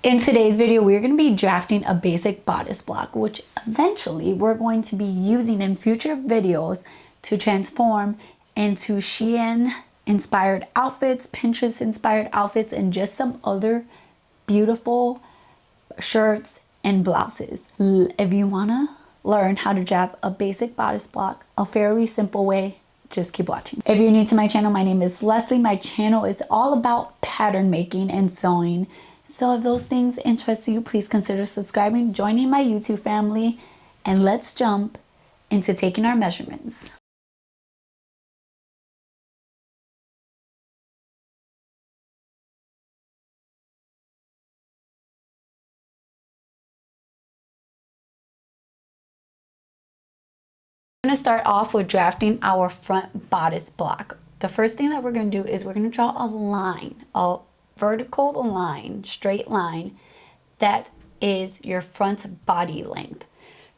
In today's video, we're going to be drafting a basic bodice block, which eventually we're going to be using in future videos to transform into Shein inspired outfits, Pinterest inspired outfits, and just some other beautiful shirts and blouses. If you want to learn how to draft a basic bodice block a fairly simple way, just keep watching. If you're new to my channel, my name is Leslie. My channel is all about pattern making and sewing. So if those things interest you, please consider subscribing, joining my YouTube family, and let's jump into taking our measurements. We're going to start off with drafting our front bodice block. The first thing that we're going to do is we're going to draw a line, a vertical line, straight line, that is your front body length.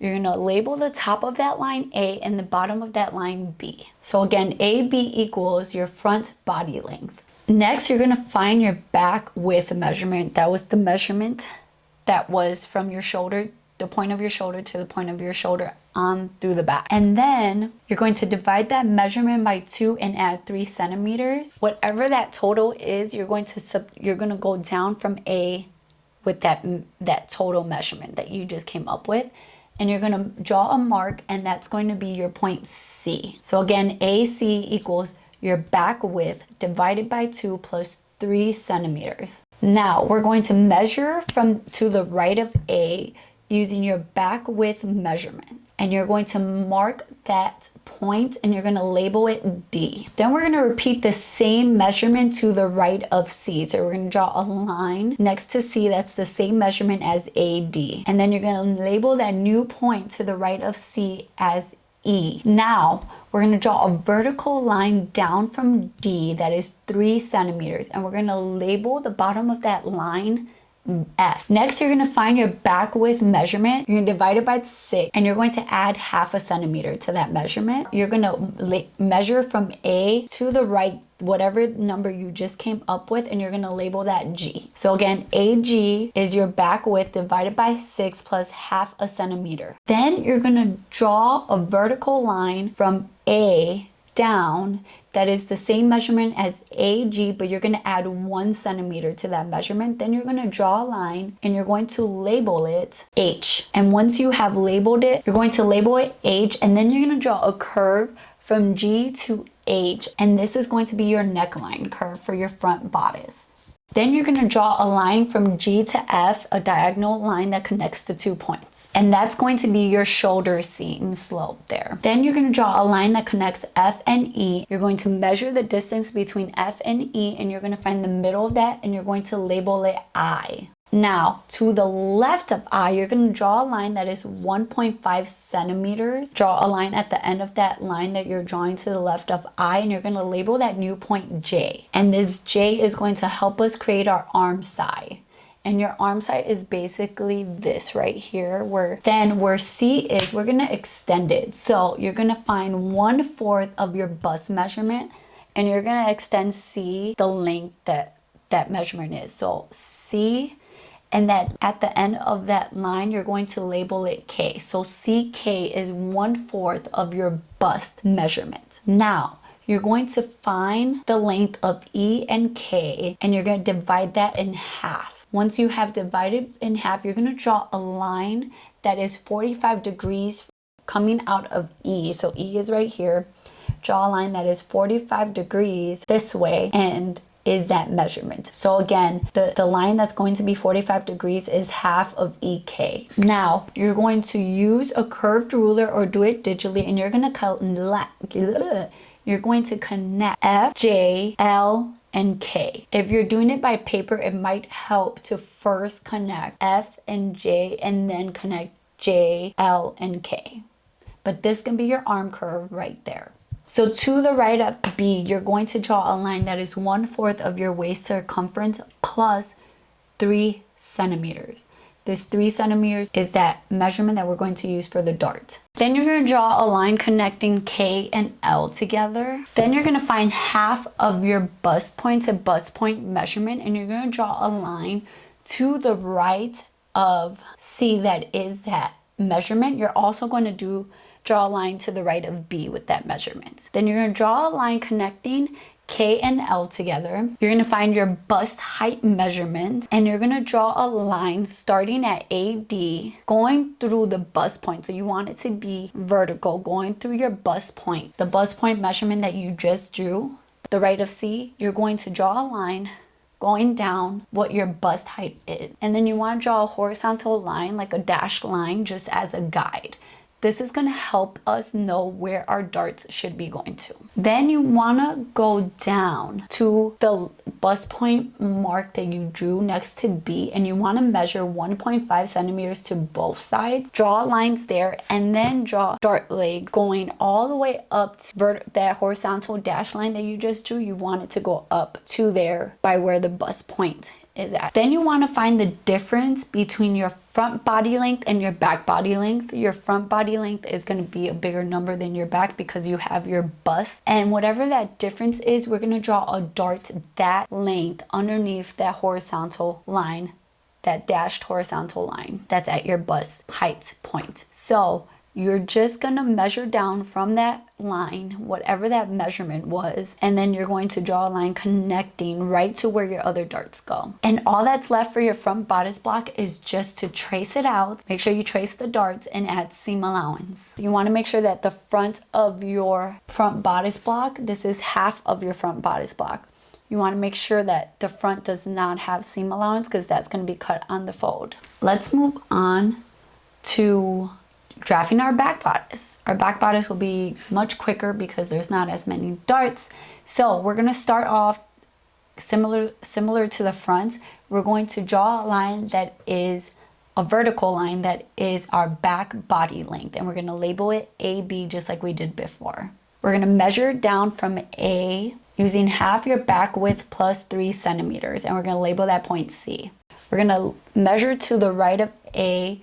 You're going to label the top of that line A and the bottom of that line B. So again, AB equals your front body length. Next, you're going to find your back width measurement. That was the measurement that was from your shoulder, the point of your shoulder to the point of your shoulder on through the back. And then you're going to divide that measurement by 2 and add 3 centimeters. Whatever that total is, you're going to go down from A with that total measurement that you just came up with, and you're going to draw a mark, and that's going to be your point C. So again, AC equals your back width divided by 2 plus 3 centimeters. Now we're going to measure from to the right of A using your back width measurement, and you're going to mark that point and you're going to label it D. Then we're going to repeat the same measurement to the right of C. So we're going to draw a line next to C that's the same measurement as AD, and then you're going to label that new point to the right of C as E. Now we're going to draw a vertical line down from D that is 3 centimeters, and we're going to label the bottom of that line F. Next, you're going to find your back width measurement. You're going to divide it by 6, and you're going to add half a centimeter to that measurement. You're going to measure from A to the right, whatever number you just came up with, and you're going to label that G. So again, AG is your back width divided by 6 plus half a centimeter. Then you're going to draw a vertical line from A down that is the same measurement as AG, but you're going to add 1 centimeter to that measurement. Then you're going to draw a line and you're going to label it H. And once you have labeled it, you're going to label it H, and then you're going to draw a curve from G to H, and this is going to be your neckline curve for your front bodice. Then you're going to draw a line from G to F, a diagonal line that connects to 2 points. And that's going to be your shoulder seam slope there. Then you're going to draw a line that connects F and E. You're going to measure the distance between F and E, and you're going to find the middle of that, and you're going to label it I. Now, to the left of I, you're going to draw a line that is 1.5 centimeters. Draw a line at the end of that line that you're drawing to the left of I, and you're going to label that new point J. And this J is going to help us create our arm side. And your arm side is basically this right here, where C is, we're going to extend it. So you're going to find 1/4 of your bust measurement, and you're going to extend C the length that measurement is. So C, and that at the end of that line, you're going to label it K. So CK is 1/4 of your bust measurement. Now, you're going to find the length of E and K, and you're going to divide that in half. Once you have divided in half, you're going to draw a line that is 45 degrees coming out of E. So E is right here. Draw a line that is 45 degrees this way, and is that measurement. So again, the line that's going to be 45 degrees is half of EK. Now, you're going to use a curved ruler or do it digitally, and you're going to connect F, J, L, and K. If you're doing it by paper, it might help to first connect F and J and then connect J, L, and K. But this can be your arm curve right there. So to the right of B, you're going to draw a line that is 1/4 of your waist circumference plus 3 centimeters. This 3 centimeters is that measurement that we're going to use for the dart. Then you're going to draw a line connecting K and L together. Then you're going to find half of your bust point to bust point measurement, and you're going to draw a line to the right of C, that is that measurement, you're also going to draw a line to the right of B with that measurement. Then you're going to draw a line connecting K and L together. You're going to find your bust height measurement, and you're going to draw a line starting at AD going through the bust point. So you want it to be vertical, going through your bust point. The bust point measurement that you just drew, the right of C, you're going to draw a line going down what your bust height is. And then you want to draw a horizontal line, like a dashed line, just as a guide. This is going to help us know where our darts should be going to. Then you want to go down to the bust point mark that you drew next to B, and you want to measure 1.5 centimeters to both sides. Draw lines there, and then draw dart legs going all the way up to that horizontal dash line that you just drew. You want it to go up to there by where the bust point is at. Then you want to find the difference between your front body length and your back body length. Your front body length is going to be a bigger number than your back because you have your bust. And whatever that difference is, we're going to draw a dart that length underneath that horizontal line, that dashed horizontal line that's at your bust height point. So you're just going to measure down from that line, whatever that measurement was, and then you're going to draw a line connecting right to where your other darts go. And all that's left for your front bodice block is just to trace it out. Make sure you trace the darts and add seam allowance. You want to make sure that the front of your front bodice block, this is half of your front bodice block. You want to make sure that the front does not have seam allowance because that's going to be cut on the fold. Let's move on to drafting our back bodice. Our back bodice will be much quicker because there's not as many darts. So we're going to start off similar to the front. We're going to draw a line that is a vertical line that is our back body length, and we're going to label it AB just like we did before. We're going to measure down from A using half your back width plus 3 centimeters, and we're going to label that point C. We're going to measure to the right of A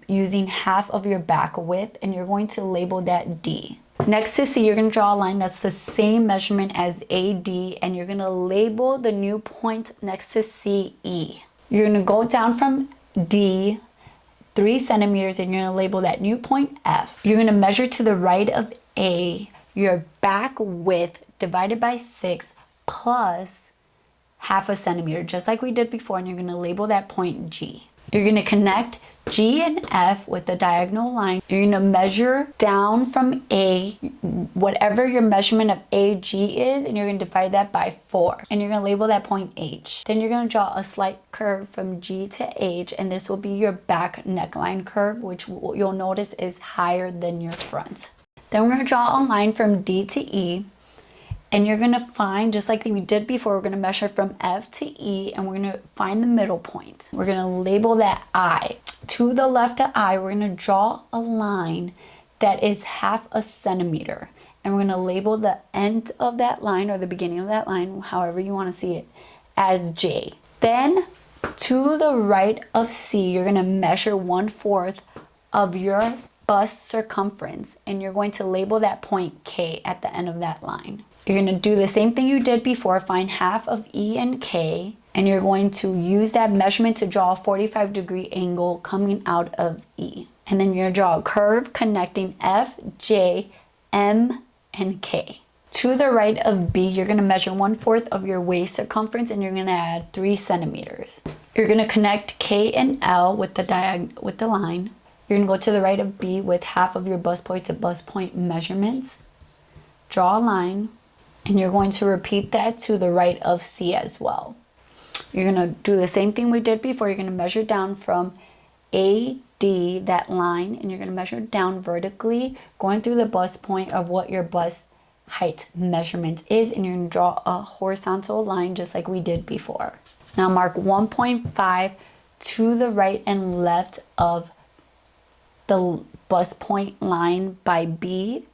using half of your back width, and you're going to label that D. Next to C, you're going to draw a line that's the same measurement as AD, and you're going to label the new point next to CE. You're going to go down from D 3 centimeters, and you're going to label that new point F. You're going to measure to the right of A your back width divided by 6 plus half a centimeter, just like we did before, and you're going to label that point G. You're going to connect G and F with the diagonal line. You're going to measure down from A, whatever your measurement of AG is, and you're going to divide that by 4. And you're going to label that point H. Then you're going to draw a slight curve from G to H, and this will be your back neckline curve, which you'll notice is higher than your front. Then we're going to draw a line from D to E, and you're going to find, just like we did before, we're going to measure from F to E, and we're going to find the middle point. We're going to label that I. To the left of I, we're going to draw a line that is half a centimeter, and we're going to label the end of that line, or the beginning of that line, however you want to see it, as J. Then to the right of C, you're going to measure 1/4 of your bust circumference, and you're going to label that point K at the end of that line. You're going to do the same thing you did before, find half of E and K, and you're going to use that measurement to draw a 45-degree angle coming out of E. And then you're going to draw a curve connecting F, J, M, and K. To the right of B, you're going to measure 1/4 of your waist circumference, and you're going to add 3 centimeters. You're going to connect K and L with the line. You're going to go to the right of B with half of your bust point to bust point measurements. Draw a line, and you're going to repeat that to the right of C as well. You're going to do the same thing we did before. You're going to measure down from AD, that line, and you're going to measure down vertically, going through the bust point of what your bust height measurement is, and you're going to draw a horizontal line just like we did before. Now mark 1.5 to the right and left of the bust point line by B,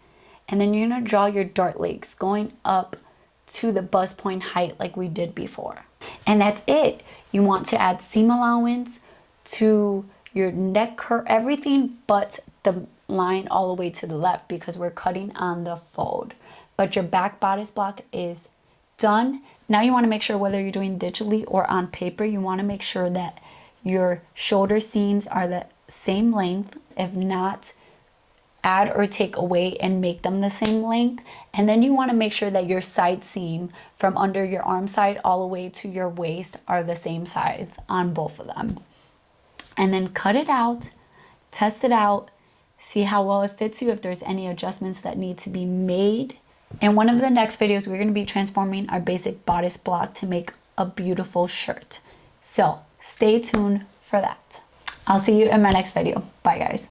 and then you're going to draw your dart legs going up to the bust point height like we did before. And that's it. You want to add seam allowance to your neck curve, everything but the line all the way to the left, because we're cutting on the fold. But your back bodice block is done. Now you want to make sure, whether you're doing digitally or on paper, you want to make sure that your shoulder seams are the same length. If not, add or take away and make them the same length. And then you want to make sure that your side seam from under your arm side all the way to your waist are the same size on both of them. And then cut it out, test it out, see how well it fits you, if there's any adjustments that need to be made. In one of the next videos, we're going to be transforming our basic bodice block to make a beautiful shirt. So stay tuned for that. I'll see you in my next video. Bye guys.